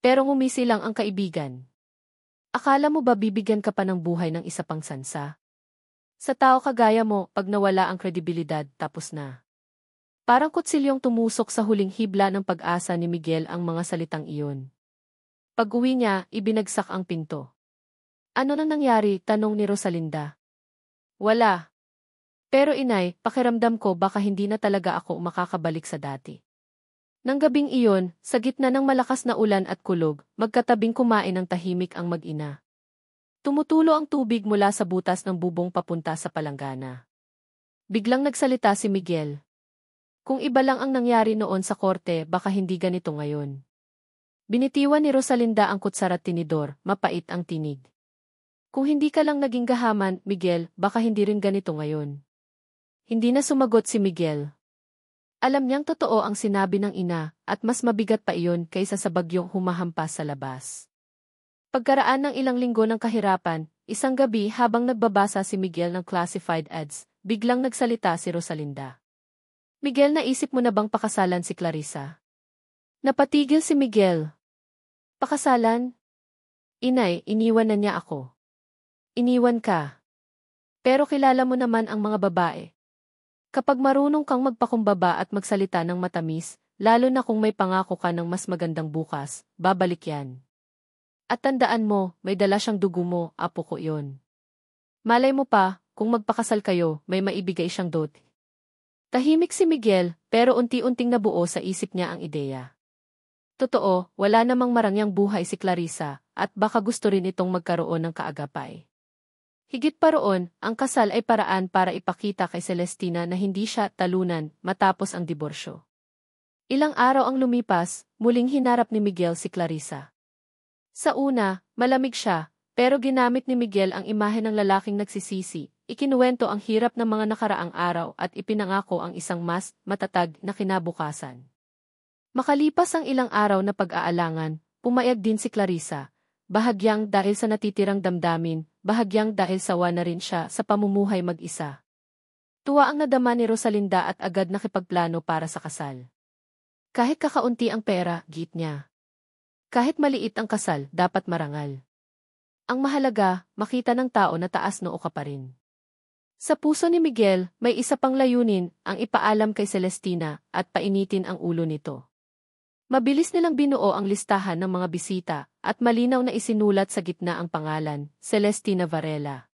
Pero ngumisi lang ang kaibigan. Akala mo ba bibigyan ka pa ng buhay ng isa pang sansa? Sa tao kagaya mo, pag nawala ang kredibilidad, tapos na. Parang kutsilyong tumusok sa huling hibla ng pag-asa ni Miguel ang mga salitang iyon. Pag-uwi niya, ibinagsak ang pinto. Ano nang nangyari? Tanong ni Rosalinda. Wala. Pero inay, pakiramdam ko baka hindi na talaga ako makakabalik sa dati. Nang gabing iyon, sa gitna ng malakas na ulan at kulog, magkatabing kumain ng tahimik ang mag-ina. Tumutulo ang tubig mula sa butas ng bubong papunta sa palanggana. Biglang nagsalita si Miguel. Kung iba lang ang nangyari noon sa korte, baka hindi ganito ngayon. Binitiwan ni Rosalinda ang kutsara at tinidor, mapait ang tinig. Kung hindi ka lang naging gahaman, Miguel, baka hindi rin ganito ngayon. Hindi na sumagot si Miguel. Alam niyang totoo ang sinabi ng ina, at mas mabigat pa iyon kaysa sa bagyong humahampas sa labas. Pagkaraan ng ilang linggo ng kahirapan, isang gabi habang nagbabasa si Miguel ng classified ads, biglang nagsalita si Rosalinda. Miguel, naisip mo na bang pakasalan si Clarissa? Napatigil si Miguel. Pakasalan? Inay, iniwan na niya ako. Iniwan ka. Pero kilala mo naman ang mga babae. Kapag marunong kang magpakumbaba at magsalita ng matamis, lalo na kung may pangako ka ng mas magandang bukas, babalik yan. At tandaan mo, may dala siyang dugo mo, apo ko yon. Malay mo pa, kung magpakasal kayo, may maibigay siyang dote. Tahimik si Miguel, pero unti-unting nabuo sa isip niya ang ideya. Totoo, wala namang marangyang buhay si Clarissa, at baka gusto rin itong magkaroon ng kaagapay. Higit pa roon, ang kasal ay paraan para ipakita kay Celestina na hindi siya talunan matapos ang diborsyo. Ilang araw ang lumipas, muling hinarap ni Miguel si Clarissa. Sa una, malamig siya, pero ginamit ni Miguel ang imahe ng lalaking nagsisisi. Ikinuwento ang hirap ng mga nakaraang araw at ipinangako ang isang mas matatag na kinabukasan. Makalipas ang ilang araw na pag-aalangan, pumayag din si Clarissa, bahagyang dahil sa natitirang damdamin, bahagyang dahil sawa na rin siya sa pamumuhay mag-isa. Tuwa ang nadama ni Rosalinda at agad nakipagplano para sa kasal. Kahit kakaunti ang pera, git niya. Kahit maliit ang kasal, dapat marangal. Ang mahalaga, makita ng tao na taas noo ka pa rin. Sa puso ni Miguel, may isa pang layunin, ang ipaalam kay Celestina at painitin ang ulo nito. Mabilis nilang binuo ang listahan ng mga bisita at malinaw na isinulat sa gitna ang pangalan, Celestina Varela.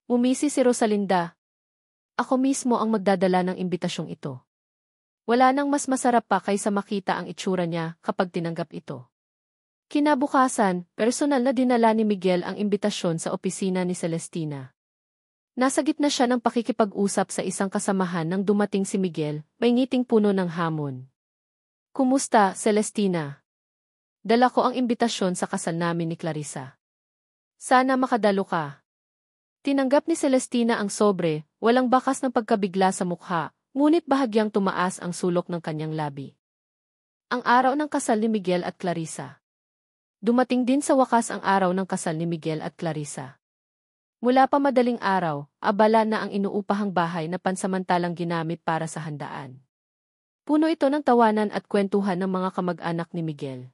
Umisi si Rosalinda. Ako mismo ang magdadala ng imbitasyong ito. Wala nang mas masarap pa kaysa makita ang itsura niya kapag tinanggap ito. Kinabukasan, personal na dinala ni Miguel ang imbitasyon sa opisina ni Celestina. Nasa gitna siya ng pakikipag-usap sa isang kasamahan nang dumating si Miguel, may ngiting puno ng hamon. Kumusta, Celestina? Dala ko ang imbitasyon sa kasal namin ni Clarissa. Sana makadalo ka. Tinanggap ni Celestina ang sobre, walang bakas ng pagkabigla sa mukha, ngunit bahagyang tumaas ang sulok ng kanyang labi. Ang araw ng kasal ni Miguel at Clarissa. Dumating din sa wakas ang araw ng kasal ni Miguel at Clarissa. Mula pa madaling araw, abala na ang inuupahang bahay na pansamantalang ginamit para sa handaan. Puno ito ng tawanan at kwentuhan ng mga kamag-anak ni Miguel.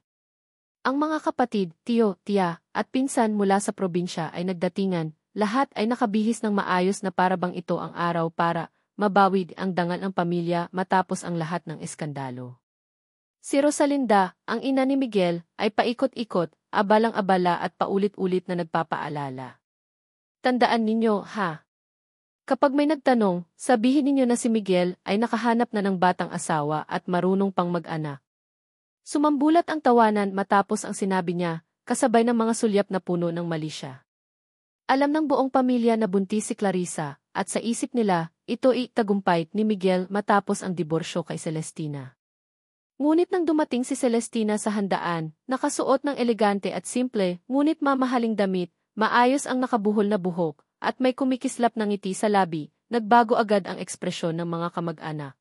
Ang mga kapatid, tiyo, tiya, at pinsan mula sa probinsya ay nagdatingan, lahat ay nakabihis ng maayos na parabang ito ang araw para mabawi ang dangal ng pamilya matapos ang lahat ng eskandalo. Si Rosalinda, ang ina ni Miguel, ay paikot-ikot, abalang-abala at paulit-ulit na nagpapaalala. Tandaan ninyo, ha? Kapag may nagtanong, sabihin ninyo na si Miguel ay nakahanap na ng batang asawa at marunong pang mag-anak. Sumambulat ang tawanan matapos ang sinabi niya, kasabay ng mga sulyap na puno ng mali siya. Alam ng buong pamilya na buntis si Clarissa, at sa isip nila, ito ay tagumpay ni Miguel matapos ang diborsyo kay Celestina. Ngunit nang dumating si Celestina sa handaan, nakasuot ng elegante at simple, ngunit mamahaling damit, maayos ang nakabuhol na buhok, at may kumikislap ng ngiti sa labi, nagbago agad ang ekspresyon ng mga kamag-anak.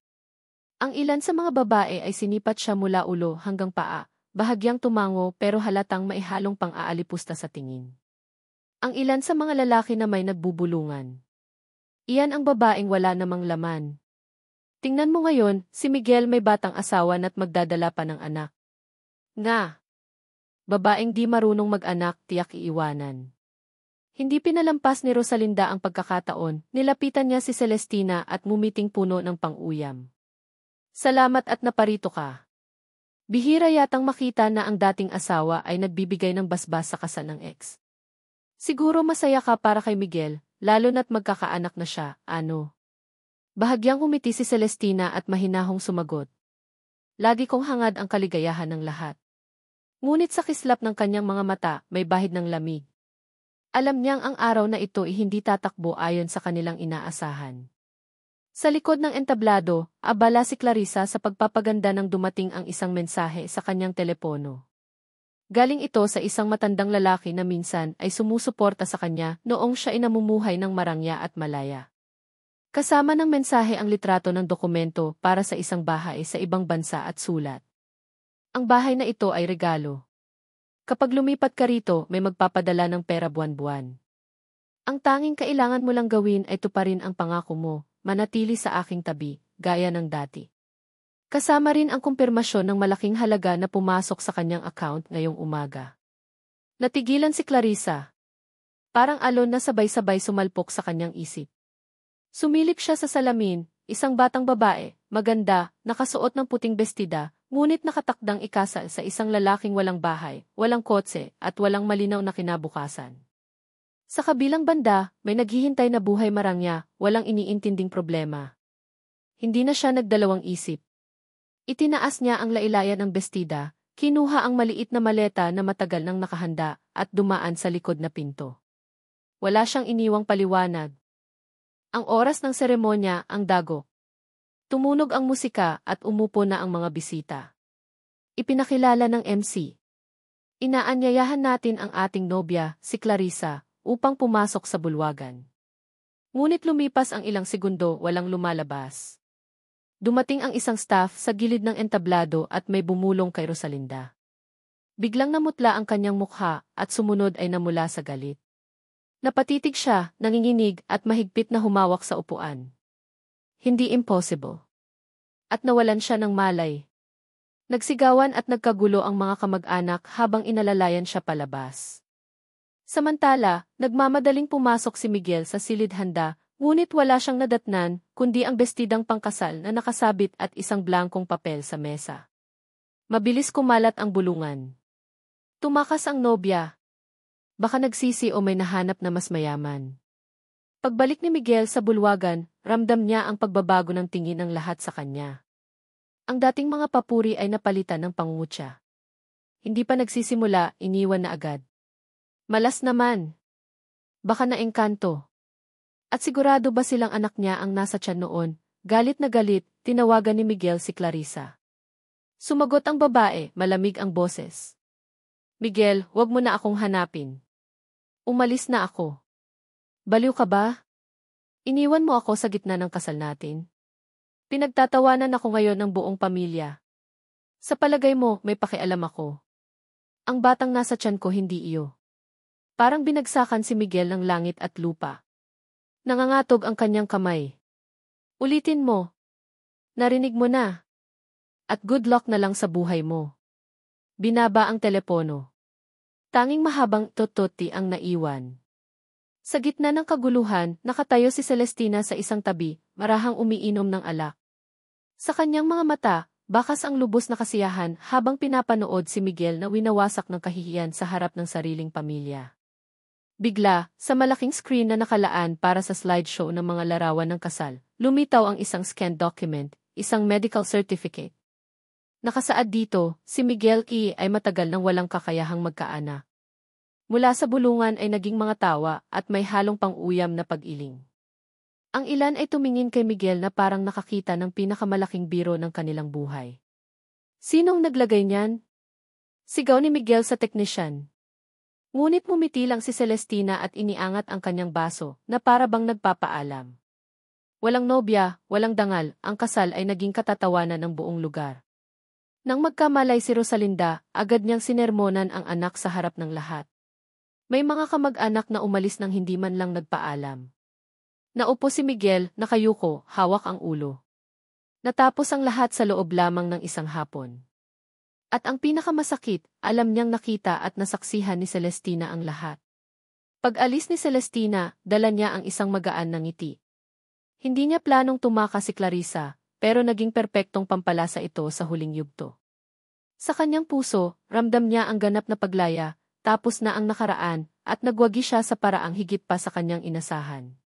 Ang ilan sa mga babae ay sinipat siya mula ulo hanggang paa, bahagyang tumango pero halatang maihalong pang-aalipusta sa tingin. Ang ilan sa mga lalaki na may nagbubulungan. Iyan ang babaeng wala namang laman. Tingnan mo ngayon, si Miguel may batang asawa na't magdadala pa ng anak. Nga! Babaeng di marunong mag-anak, tiyak iiwanan. Hindi pinalampas ni Rosalinda ang pagkakataon, nilapitan niya si Celestina at ngumiting puno ng pang-uyam. Salamat at naparito ka. Bihira yatang makita na ang dating asawa ay nagbibigay ng basbas sa kasal ng ex. Siguro masaya ka para kay Miguel, lalo na't magkakaanak na siya, ano? Bahagyang umiti si Celestina at mahinahong sumagot. Lagi kong hangad ang kaligayahan ng lahat. Ngunit sa kislap ng kanyang mga mata, may bahid ng lamig. Alam niyang ang araw na ito ay hindi tatakbo ayon sa kanilang inaasahan. Sa likod ng entablado, abala si Clarissa sa pagpapaganda nang dumating ang isang mensahe sa kanyang telepono. Galing ito sa isang matandang lalaki na minsan ay sumusuporta sa kanya noong siya ay namumuhay ng marangya at malaya. Kasama ng mensahe ang litrato ng dokumento para sa isang bahay sa ibang bansa at sulat. Ang bahay na ito ay regalo. Kapag lumipat ka rito, may magpapadala ng pera buwan-buwan. Ang tanging kailangan mo lang gawin ay tuparin ang pangako mo, manatili sa aking tabi, gaya ng dati. Kasama rin ang kumpirmasyon ng malaking halaga na pumasok sa kanyang account ngayong umaga. Natigilan si Clarissa. Parang alon na sabay-sabay sumalpok sa kanyang isip. Sumilip siya sa salamin, isang batang babae, maganda, nakasuot ng puting bestida, ngunit nakatakdang ikasal sa isang lalaking walang bahay, walang kotse, at walang malinaw na kinabukasan. Sa kabilang banda, may naghihintay na buhay marangya, walang iniintinding problema. Hindi na siya nagdalawang isip. Itinaas niya ang lailayan ng bestida, kinuha ang maliit na maleta na matagal nang nakahanda, at dumaan sa likod na pinto. Wala siyang iniwang paliwanag. Ang oras ng seremonya, ang dago. Tumunog ang musika at umupo na ang mga bisita. Ipinakilala ng MC. Inaanyayahan natin ang ating nobya, si Clarissa, upang pumasok sa bulwagan. Ngunit lumipas ang ilang segundo, walang lumalabas. Dumating ang isang staff sa gilid ng entablado at may bumulong kay Rosalinda. Biglang namutla ang kanyang mukha at sumunod ay namula sa galit. Napatitig siya, nanginginig at mahigpit na humawak sa upuan. Hindi impossible. At nawalan siya ng malay. Nagsigawan at nagkagulo ang mga kamag-anak habang inalalayan siya palabas. Samantala, nagmamadaling pumasok si Miguel sa silid handa, ngunit wala siyang nadatnan, kundi ang bestidang pangkasal na nakasabit at isang blangkong papel sa mesa. Mabilis kumalat ang bulungan. Tumakas ang nobya. Baka nagsisi o may nahanap na mas mayaman. Pagbalik ni Miguel sa bulwagan, ramdam niya ang pagbabago ng tingin ng lahat sa kanya. Ang dating mga papuri ay napalitan ng pangungutya. Hindi pa nagsisimula, iniwan na agad. Malas naman. Baka naengkanto. At sigurado ba silang anak niya ang nasa tiyan noon? Galit na galit, tinawagan ni Miguel si Clarissa. Sumagot ang babae, malamig ang boses. Miguel, huwag mo na akong hanapin. Umalis na ako. Baliw ka ba? Iniwan mo ako sa gitna ng kasal natin. Pinagtatawanan ako ngayon ng buong pamilya. Sa palagay mo, may pakialam ako. Ang batang nasa tiyan ko hindi iyo. Parang binagsakan si Miguel ng langit at lupa. Nangangatog ang kanyang kamay. Ulitin mo. Narinig mo na. At good luck na lang sa buhay mo. Binaba ang telepono. Tanging mahabang tototi ang naiwan. Sa gitna ng kaguluhan, nakatayo si Celestina sa isang tabi, marahang umiinom ng alak. Sa kanyang mga mata, Bakas ang lubos na kasiyahan habang pinapanood si Miguel na winawasak ng kahihiyan sa harap ng sariling pamilya. Bigla, sa malaking screen na nakalaan para sa slideshow ng mga larawan ng kasal, lumitaw ang isang scanned document, isang medical certificate. Nakasaad dito, si Miguel ay matagal nang walang kakayahang magkaanak. Mula sa bulungan ay naging mga tawa at may halong pang-uyam na pag-iling. Ang ilan ay tumingin kay Miguel na parang nakakita ng pinakamalaking biro ng kanilang buhay. Sinong naglagay niyan? Sigaw ni Miguel sa teknisyan. Ngunit mumiti lang si Celestina at iniangat ang kanyang baso na para bang nagpapaalam. Walang nobya, walang dangal, ang kasal ay naging katatawanan ng buong lugar. Nang magkamalay si Rosalinda, agad niyang sinermonan ang anak sa harap ng lahat. May mga kamag-anak na umalis nang hindi man lang nagpaalam. Naupo si Miguel, nakayuko, hawak ang ulo. Natapos ang lahat sa loob lamang ng isang hapon. At ang pinakamasakit, alam niyang nakita at nasaksihan ni Celestina ang lahat. Pag-alis ni Celestina, dala niya ang isang magaan na ngiti. Hindi niya planong tumakas si Clarissa, pero naging perpektong pampalasa ito sa huling yugto. Sa kanyang puso, ramdam niya ang ganap na paglaya, tapos na ang nakaraan, at nagwagi siya sa paraang higit pa sa kanyang inasahan.